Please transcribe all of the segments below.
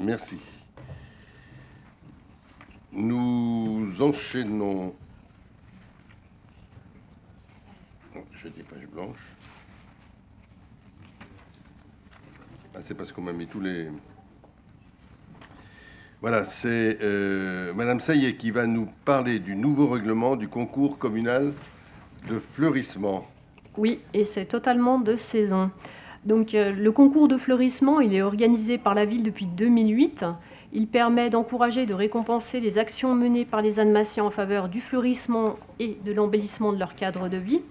Merci. Nous enchaînons. J'ai des pages blanches. Ah, c'est parce qu'on m'a mis tous les... Voilà, c'est Madame Saillet qui va nous parler du nouveau règlement du concours communal de fleurissement. Oui, et c'est totalement de saison. Donc le concours de fleurissement, il est organisé par la ville depuis 2008. Il permet d'encourager et de récompenser les actions menées par les Annemassiens en faveur du fleurissement et de l'embellissement de leur cadre de vie.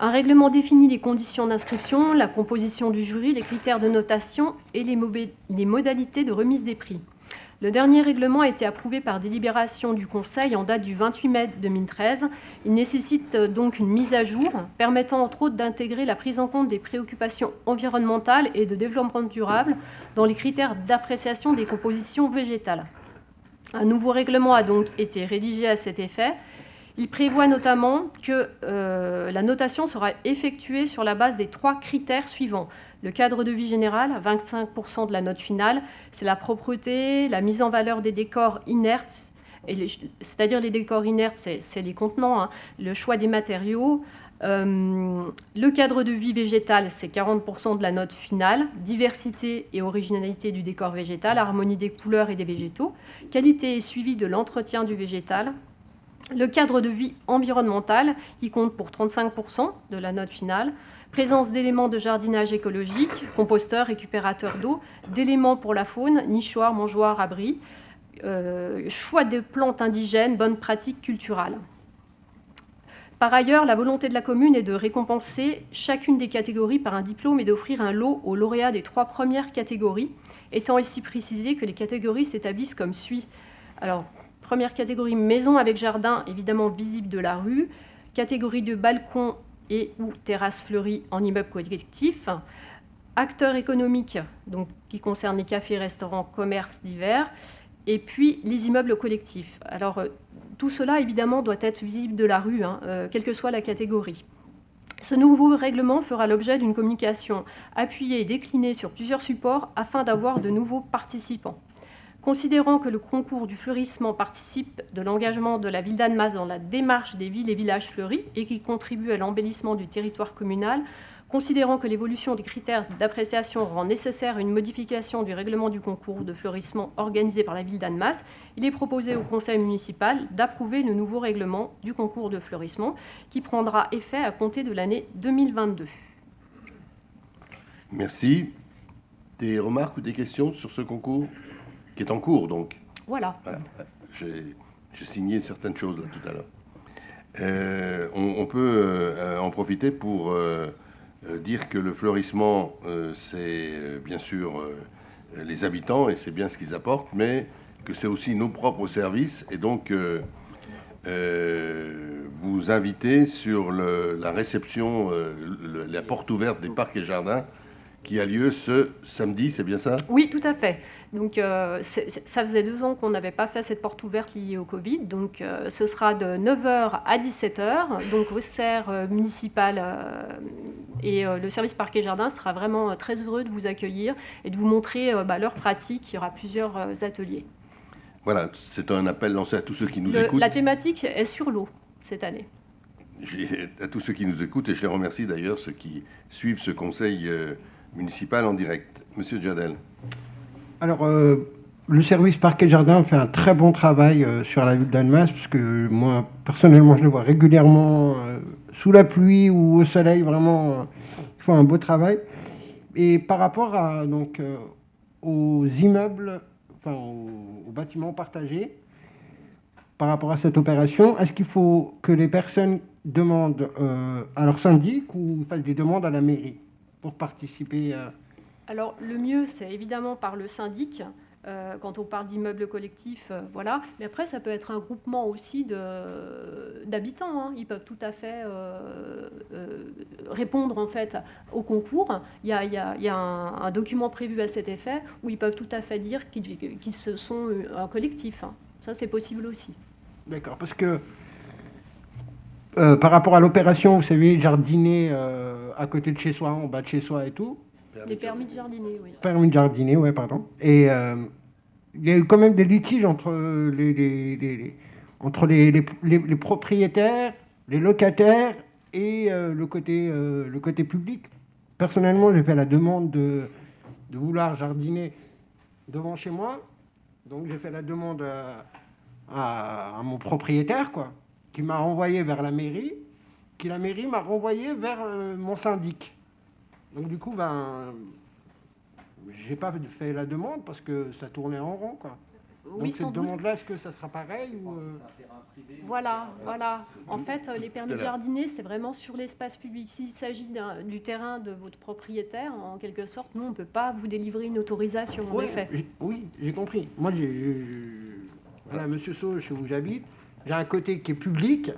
Un règlement définit les conditions d'inscription, la composition du jury, les critères de notation et les modalités de remise des prix. Le dernier règlement a été approuvé par délibération du Conseil en date du 28 mai 2013. Il nécessite donc une mise à jour permettant entre autres d'intégrer la prise en compte des préoccupations environnementales et de développement durable dans les critères d'appréciation des compositions végétales. Un nouveau règlement a donc été rédigé à cet effet. Il prévoit notamment que la notation sera effectuée sur la base des 3 critères suivants. Le cadre de vie général, 25% de la note finale, c'est la propreté, la mise en valeur des décors inertes, c'est-à-dire les décors inertes, c'est les contenants, hein, le choix des matériaux. Le cadre de vie végétal, c'est 40% de la note finale, diversité et originalité du décor végétal, harmonie des couleurs et des végétaux, qualité et suivi de l'entretien du végétal. Le cadre de vie environnemental, qui compte pour 35% de la note finale, présence d'éléments de jardinage écologique, composteurs, récupérateurs d'eau, d'éléments pour la faune, nichoirs, mangeoires, abris, choix de plantes indigènes, bonnes pratiques culturales. Par ailleurs, la volonté de la commune est de récompenser chacune des catégories par un diplôme et d'offrir un lot aux lauréats des 3 premières catégories, étant ici précisé que les catégories s'établissent comme suit. Alors, première catégorie, maison avec jardin, évidemment visible de la rue. Catégorie de balcon et ou terrasse fleurie en immeuble collectif. Acteurs économiques, donc, qui concernent les cafés, restaurants, commerces divers. Et puis les immeubles collectifs. Alors, tout cela, évidemment, doit être visible de la rue, hein, quelle que soit la catégorie. Ce nouveau règlement fera l'objet d'une communication appuyée et déclinée sur plusieurs supports afin d'avoir de nouveaux participants. Considérant que le concours du fleurissement participe de l'engagement de la ville d'Annemasse dans la démarche des villes et villages fleuris et qui contribue à l'embellissement du territoire communal, considérant que l'évolution des critères d'appréciation rend nécessaire une modification du règlement du concours de fleurissement organisé par la ville d'Annemasse, il est proposé au conseil municipal d'approuver le nouveau règlement du concours de fleurissement qui prendra effet à compter de l'année 2022. Merci. Des remarques ou des questions sur ce concours qui est en cours, donc? Voilà. J'ai signé certaines choses là tout à l'heure. On peut en profiter pour dire que le fleurissement, c'est bien sûr les habitants et c'est bien ce qu'ils apportent, mais que c'est aussi nos propres services. Et donc, vous invitez sur la réception, la porte ouverte des parcs et jardins qui a lieu ce samedi, c'est bien ça? Oui, tout à fait. Donc, ça faisait 2 ans qu'on n'avait pas fait cette porte ouverte liée au Covid. Donc, ce sera de 9h à 17h. Donc, au CER municipal et le service parc et jardin sera vraiment très heureux de vous accueillir et de vous montrer leurs pratiques. Il y aura plusieurs ateliers. Voilà, c'est un appel lancé à tous ceux qui nous écoutent. La thématique est sur l'eau cette année. À tous ceux qui nous écoutent, et je les remercie d'ailleurs, ceux qui suivent ce conseil municipal en direct. Monsieur Djadel. Alors, le service parc et jardin fait un très bon travail sur la ville d'Annemasse, parce que moi, personnellement, je le vois régulièrement sous la pluie ou au soleil, vraiment, ils font un beau travail. Et par rapport à, donc, aux immeubles, enfin, aux bâtiments partagés, par rapport à cette opération, est-ce qu'il faut que les personnes demandent à leur syndic ou fassent des demandes à la mairie pour participer à... Alors, le mieux, c'est évidemment par le syndic, quand on parle d'immeubles collectifs, voilà. Mais après, ça peut être un groupement aussi d'habitants, hein. Ils peuvent tout à fait répondre, en fait, au concours. Il y a un document prévu à cet effet où ils peuvent tout à fait dire qu'ils se sont un collectif, hein. Ça, c'est possible aussi. D'accord, parce que par rapport à l'opération, vous savez, jardiner à côté de chez soi, en bas de chez soi et tout. Les permis de jardiner, oui. Permis de jardiner, ouais, pardon. Et il y a eu quand même des litiges entre les propriétaires, les locataires et le côté public. Personnellement, j'ai fait la demande de vouloir jardiner devant chez moi. Donc j'ai fait la demande à mon propriétaire, quoi, qui m'a renvoyé vers la mairie, qui la mairie m'a renvoyé vers mon syndic. Donc du coup, j'ai pas fait la demande parce que ça tournait en rond, quoi. Oui, donc cette demande-là, est-ce que ça sera pareil ou Voilà. En fait, les permis de jardiner, c'est vraiment sur l'espace public. S'il s'agit du terrain de votre propriétaire, en quelque sorte, nous, on ne peut pas vous délivrer une autorisation, en effet. Oui, j'ai compris. Moi, voilà, Monsieur Sau, chez où j'habite, j'ai un côté qui est public.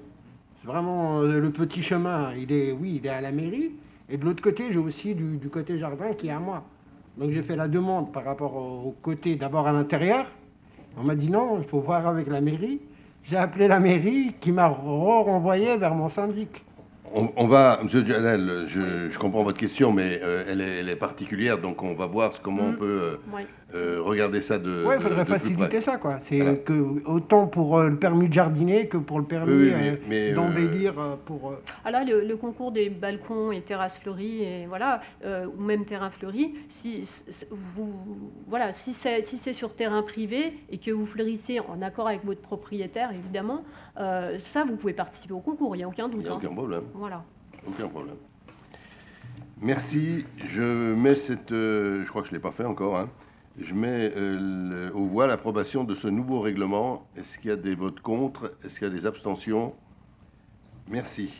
C'est vraiment le petit chemin, il est à la mairie. Et de l'autre côté, j'ai aussi du côté jardin qui est à moi. Donc j'ai fait la demande par rapport au côté, d'abord à l'intérieur. On m'a dit non, il faut voir avec la mairie. J'ai appelé la mairie qui m'a renvoyé vers mon syndic. On va, M. Djanel, je comprends votre question, mais elle est particulière, donc on va voir comment on peut regarder ça de Oui, il faudrait faciliter ça, quoi. C'est voilà. Autant pour le permis de jardiner que pour le permis d'embellir. Alors là, le concours des balcons et terrasses fleuries, et voilà, ou même terrain fleuri, si c'est sur terrain privé et que vous fleurissez en accord avec votre propriétaire, évidemment, ça, vous pouvez participer au concours, il n'y a aucun doute. Il n'y a aucun problème. Voilà. Aucun problème. Merci. Je mets je crois que je ne l'ai pas fait encore, hein. Je mets aux voix l'approbation de ce nouveau règlement. Est-ce qu'il y a des votes contre? Est-ce qu'il y a des abstentions? Merci.